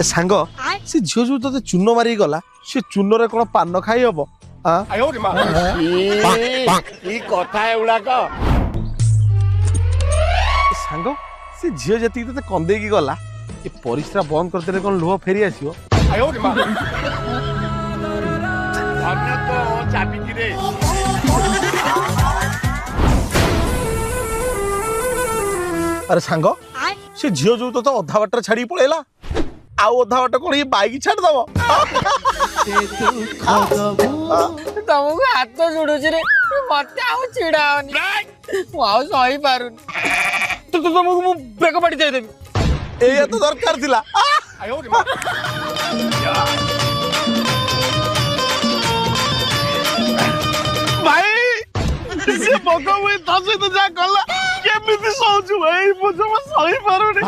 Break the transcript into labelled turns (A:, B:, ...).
A: सांग से झील जो ते चून मारी गला से चून रे कोन पान खाई हबो
B: कथा एगुड़ाक
A: सांग से झील जति ते कंदे की गला ये परिश्रा बंद करते कोन लुह फेरी आसीओ
B: धन्य तो चाबी रे
A: अरे सांग से झील जो तो अधा बाट छाड़ी पळेला आउ अधा बाट कोन ये बाइक छाड़ दबो
C: तुमको हाथ जोड़ुच रे मत आउ चिड़ाओनी आउ सही पारुनी तो तुमको मु ब्रेक पाटी दे देबी
A: एया तो दरकार थिला भाई से बको में तसे तो जा कला केमिति सोचु भाई मुझे सही पारुनी